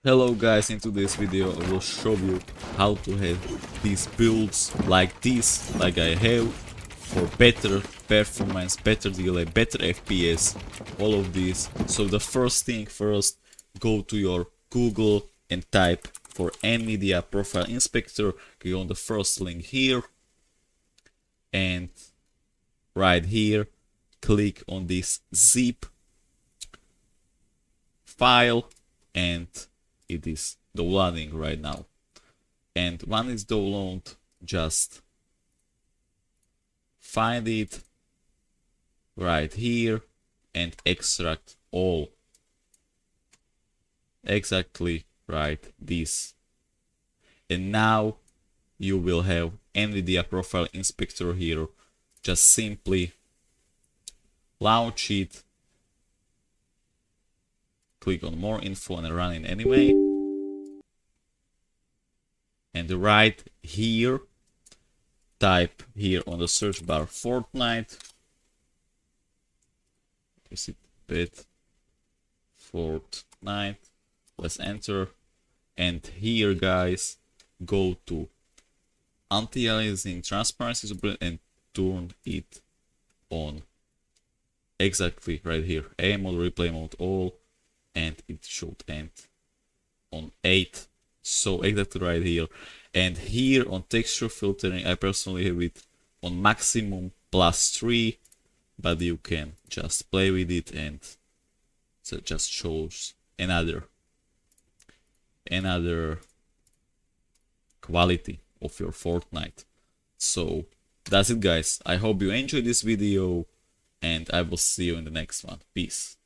Hello guys, in today's video I will show you how to have these builds like this, like I have, for better performance, better delay, better FPS, all of these. So the first thing first, go to your Google and type for NVIDIA Profile Inspector, go on the first link here, and right here, click on this zip file, and it is downloading right now. And when it's download, just find it right here and extract all. Exactly right this. And now you will have NVIDIA Profile Inspector here. Just simply launch it, click on more info and run it anyway. And right here, type here on the search bar Fortnite. Is it bit Fortnite? Let's enter. And here, guys, go to anti-aliasing transparency and turn it on. Exactly right here. A mode, replay mode, all, and it should end on 8. So exactly right here. And here on texture filtering, I personally have it on maximum +3, but you can just play with it, and so it just shows another quality of your Fortnite. So that's it, guys. I hope you enjoyed this video, and I will see you in the next one. Peace.